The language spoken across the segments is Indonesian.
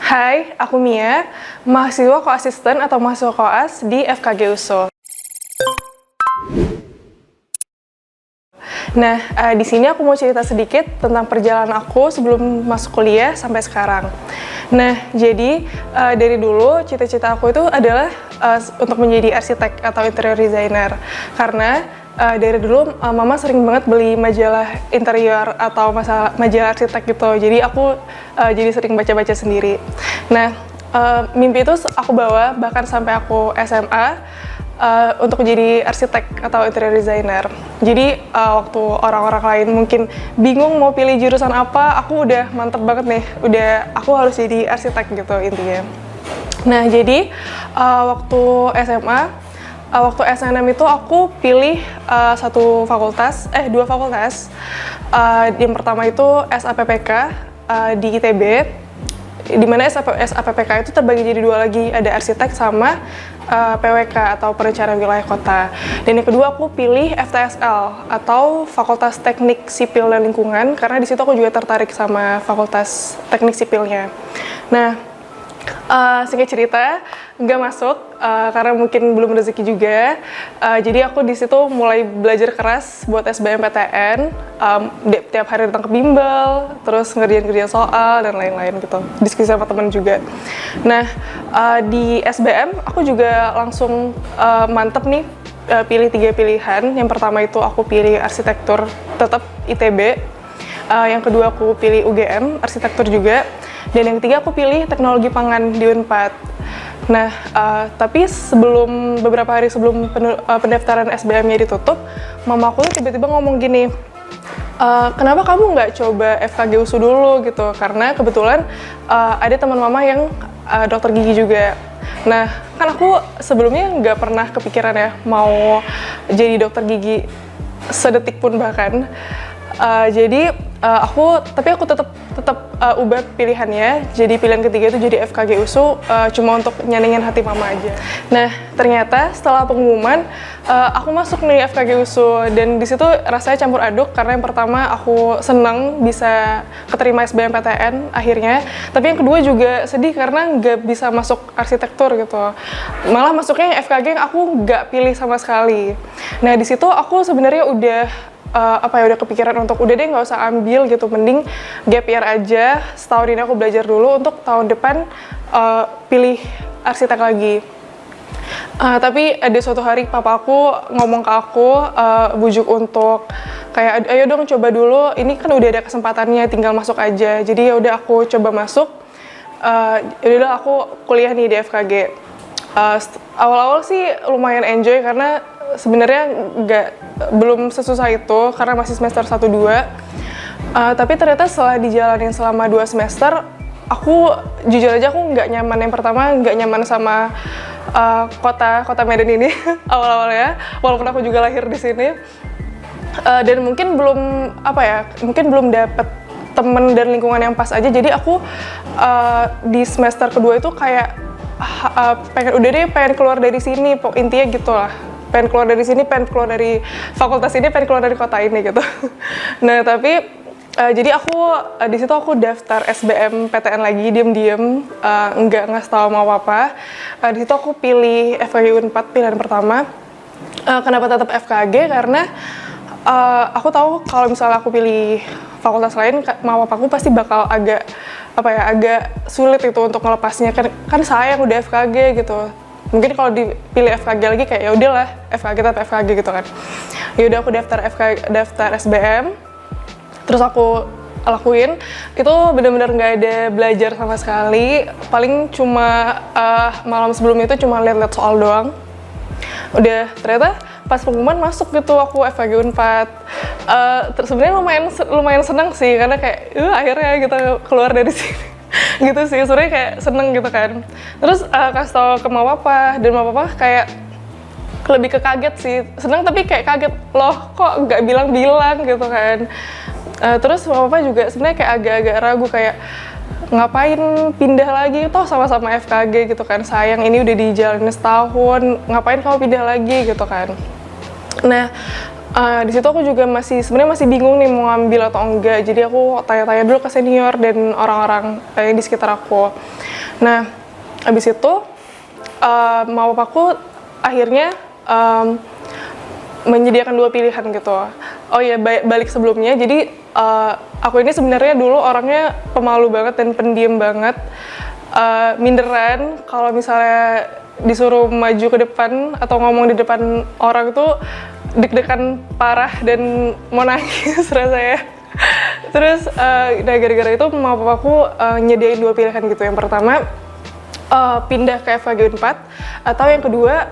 Hai, aku Mia, mahasiswa koasisten atau mahasiswa koas di FKG USU. Nah, di sini aku mau cerita sedikit tentang perjalanan aku sebelum masuk kuliah sampai sekarang. Nah, jadi dari dulu cita-cita aku itu adalah untuk menjadi arsitek atau interior designer. Karena dari dulu mama sering banget beli majalah interior atau majalah arsitek gitu. Jadi aku jadi sering baca-baca sendiri. Nah, mimpi itu aku bawa bahkan sampai aku SMA. Untuk menjadi arsitek atau interior designer. Jadi waktu orang-orang lain mungkin bingung mau pilih jurusan apa, aku udah mantep banget nih, aku harus jadi arsitek gitu intinya. Nah jadi waktu SMA, waktu SNM itu aku pilih dua fakultas. Yang pertama itu SAPPK di ITB, di mana SAPPK itu terbagi jadi dua lagi, ada arsitek sama PWK atau perencanaan wilayah kota. Dan yang kedua aku pilih FTSL atau Fakultas Teknik Sipil dan Lingkungan, karena di situ aku juga tertarik sama Fakultas Teknik Sipilnya. Nah, singkat cerita nggak masuk karena mungkin belum rezeki juga. Jadi aku di situ mulai belajar keras buat SBMPTN, tiap hari datang ke bimbel, terus ngerjain soal dan lain-lain gitu, diskusi sama teman juga. Nah di SBM aku juga langsung mantep nih, pilih 3 pilihan. Yang pertama itu aku pilih arsitektur tetap ITB, yang kedua aku pilih UGM arsitektur juga, dan yang ketiga aku pilih teknologi pangan di Unpad. Nah, tapi beberapa hari sebelum pendaftaran SBM-nya ditutup, mama aku tiba-tiba ngomong gini, kenapa kamu nggak coba FKG USU dulu gitu? Karena kebetulan ada teman mama yang dokter gigi juga. Nah, kan aku sebelumnya nggak pernah kepikiran ya mau jadi dokter gigi sedetik pun bahkan. Jadi aku tetap ubah pilihannya. Jadi pilihan ketiga itu jadi FKG USU, cuma untuk nyenengin hati mama aja. Nah ternyata setelah pengumuman aku masuk nih FKG USU, dan di situ rasanya campur aduk karena yang pertama aku senang bisa keterima SBMPTN akhirnya, tapi yang kedua juga sedih karena nggak bisa masuk arsitektur gitu. Malah masuknya FKG yang aku nggak pilih sama sekali. Nah di situ aku sebenarnya udah kepikiran untuk udah deh nggak usah ambil gitu, mending gap year aja, setahun ini aku belajar dulu untuk tahun depan pilih arsitek lagi. Tapi ada suatu hari papa aku ngomong ke aku, bujuk untuk kayak ayo dong coba dulu, ini kan udah ada kesempatannya, tinggal masuk aja. Jadi ya udah aku coba masuk, yaudah aku kuliah nih di FKG. Awal-awal sih lumayan enjoy karena sebenarnya belum sesusah itu karena masih semester 1-2. Tapi ternyata setelah dijalanin selama 2 semester, aku jujur aja aku nggak nyaman. Yang pertama nggak nyaman sama kota Medan ini awal-awalnya, walaupun aku juga lahir di sini. Dan mungkin belum dapet temen dan lingkungan yang pas aja. Jadi aku di semester kedua itu kayak pengen keluar dari sini, intinya gitu lah. Pengen keluar dari sini, pengen keluar dari fakultas ini, pengen keluar dari kota ini gitu. Nah tapi jadi aku di situ aku daftar SBMPTN lagi diam-diam, nggak ngasih tahu mau apa. Di situ aku pilih FKG Unpad pilihan pertama. Kenapa tetap FKG? Karena aku tahu kalau misalnya aku pilih fakultas lain, mau aku pasti bakal agak sulit itu untuk melepasnya. Kan sayang udah FKG gitu. Mungkin kalau dipilih FKG lagi kayak ya udahlah FKG tetap FKG gitu kan. Ya udah aku daftar SBM, terus aku lakuin. Itu benar-benar nggak ada belajar sama sekali. Paling cuma malam sebelum itu cuma lihat-lihat soal doang. Udah ternyata pas pengumuman masuk gitu aku FKG Unpad. Sebenarnya lumayan senang sih karena kayak akhirnya kita keluar dari sini. Gitu sih, sebenarnya kayak seneng gitu kan. Terus kasih tau ke mama papa, dan mama papa kayak lebih ke kaget sih, seneng tapi kayak kaget, loh kok nggak bilang-bilang gitu kan. Terus mama papa juga sebenarnya kayak agak-agak ragu, kayak ngapain pindah lagi, toh sama-sama FKG gitu kan, sayang ini udah dijalanin setahun, ngapain kamu pindah lagi gitu kan. Nah Di situ aku juga sebenarnya masih bingung nih mau ngambil atau enggak. Jadi aku tanya-tanya dulu ke senior dan orang-orang yang di sekitar aku. Nah, abis itu mama papaku akhirnya menyediakan 2 pilihan gitu. Oh ya, balik sebelumnya. Jadi aku ini sebenarnya dulu orangnya pemalu banget dan pendiam banget, minderan. Kalau misalnya disuruh maju ke depan atau ngomong di depan orang tuh deg-degan parah dan mau nangis rasanya. Terus gara-gara itu mama papaku nyediain 2 pilihan gitu. Yang pertama pindah ke FKG Unpad, atau yang kedua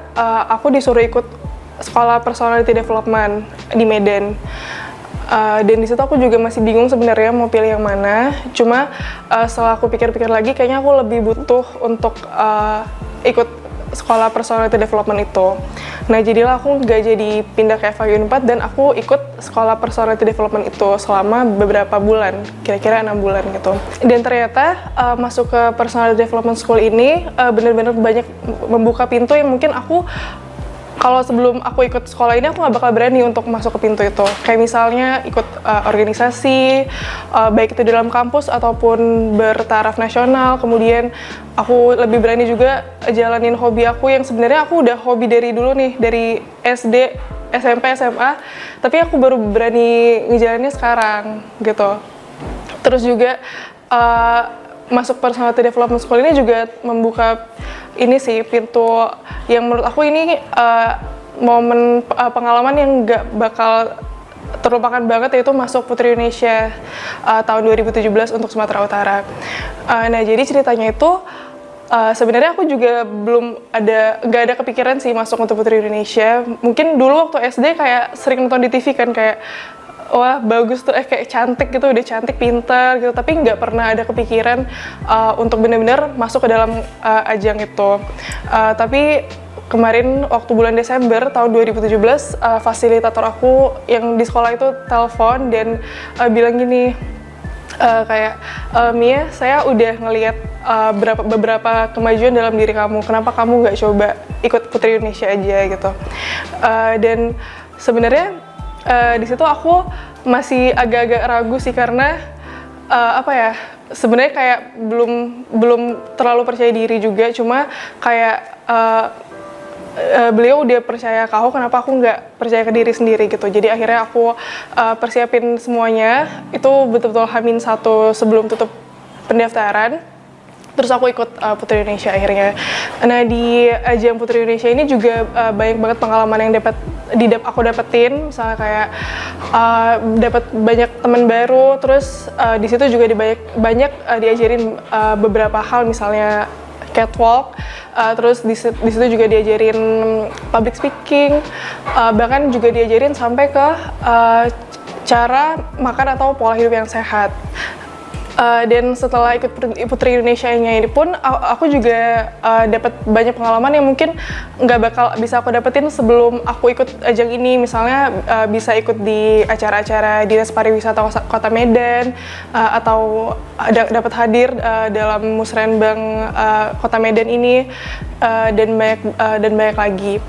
aku disuruh ikut sekolah personality development di Medan. Dan di situ aku juga masih bingung sebenarnya mau pilih yang mana. Cuma setelah aku pikir-pikir lagi, kayaknya aku lebih butuh untuk ikut sekolah personality development itu. Nah, jadilah aku nggak jadi pindah ke FKG Unpad dan aku ikut sekolah personality development itu selama beberapa bulan, kira-kira 6 bulan gitu. Dan ternyata masuk ke personality development school ini benar-benar banyak membuka pintu yang mungkin aku, kalau sebelum aku ikut sekolah ini aku nggak bakal berani untuk masuk ke pintu itu. Kayak misalnya ikut organisasi, baik itu di dalam kampus ataupun bertaraf nasional. Kemudian aku lebih berani juga jalanin hobi aku yang sebenarnya aku udah hobi dari dulu nih, dari SD, SMP, SMA. Tapi aku baru berani ngejalaninnya sekarang gitu. Terus juga masuk personality development school ini juga membuka ini sih pintu yang menurut aku ini momen pengalaman yang nggak bakal terlupakan banget, yaitu masuk Putri Indonesia tahun 2017 untuk Sumatera Utara. Nah, jadi ceritanya itu sebenarnya aku juga nggak ada kepikiran sih masuk untuk Putri Indonesia. Mungkin dulu waktu SD kayak sering nonton di TV kan, kayak wah bagus tuh, kayak cantik gitu, udah cantik, pintar gitu, tapi nggak pernah ada kepikiran untuk benar-benar masuk ke dalam ajang itu. Tapi kemarin waktu bulan Desember tahun 2017, fasilitator aku yang di sekolah itu telepon dan bilang gini, Mia, saya udah ngelihat beberapa kemajuan dalam diri kamu, kenapa kamu nggak coba ikut Putri Indonesia aja gitu. Dan sebenarnya di situ aku masih agak-agak ragu sih, karena sebenarnya kayak belum terlalu percaya diri juga. Cuma kayak beliau udah percaya ke aku, kenapa aku nggak percaya ke diri sendiri gitu. Jadi akhirnya aku persiapin semuanya itu betul-betul H-1 sebelum tutup pendaftaran. Terus aku ikut Putri Indonesia akhirnya. Nah, di ajang Putri Indonesia ini juga banyak banget pengalaman yang aku dapetin. Misalnya kayak dapat banyak teman baru. Terus di situ juga banyak diajarin beberapa hal, misalnya catwalk. Terus di situ juga diajarin public speaking. Bahkan juga diajarin sampai ke cara makan atau pola hidup yang sehat. Dan setelah ikut Putri Indonesia-nya ini pun aku juga dapat banyak pengalaman yang mungkin nggak bakal bisa aku dapetin sebelum aku ikut ajang ini. Misalnya bisa ikut di acara-acara Dinas Pariwisata Kota Medan, atau dapat hadir dalam Musrenbang Kota Medan ini, dan banyak lagi.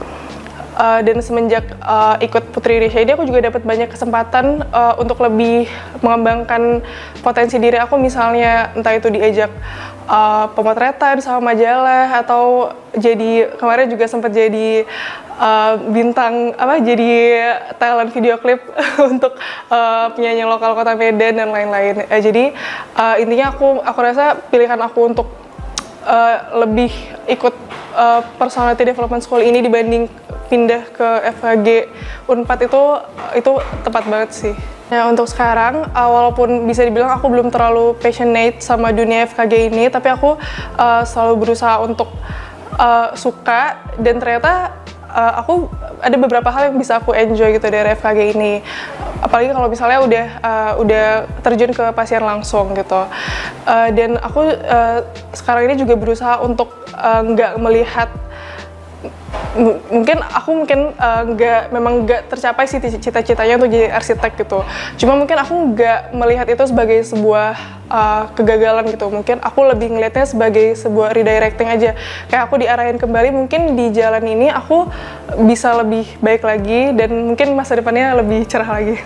Dan semenjak ikut Putri Indonesia ini aku juga dapat banyak kesempatan untuk lebih mengembangkan potensi diri aku, misalnya entah itu diajak pemotretan sama majalah, atau kemarin juga sempat jadi bintang jadi talent video klip untuk penyanyi lokal Kota Medan dan lain-lain. Jadi intinya aku rasa pilihan aku untuk lebih ikut personality development school ini dibanding pindah ke FKG Unpad itu tepat banget sih. Nah, untuk sekarang walaupun bisa dibilang aku belum terlalu passionate sama dunia FKG ini, tapi aku selalu berusaha untuk suka, dan ternyata aku ada beberapa hal yang bisa aku enjoy gitu dari FKG ini. Apalagi kalau misalnya udah terjun ke pasien langsung gitu. Dan aku sekarang ini juga berusaha untuk nggak melihat mungkin aku memang nggak tercapai sih cita-citanya untuk jadi arsitek gitu. Cuma mungkin aku nggak melihat itu sebagai sebuah kegagalan gitu. Mungkin aku lebih ngelihatnya sebagai sebuah redirecting aja. Kayak aku diarahin kembali, mungkin di jalan ini aku bisa lebih baik lagi dan mungkin masa depannya lebih cerah lagi.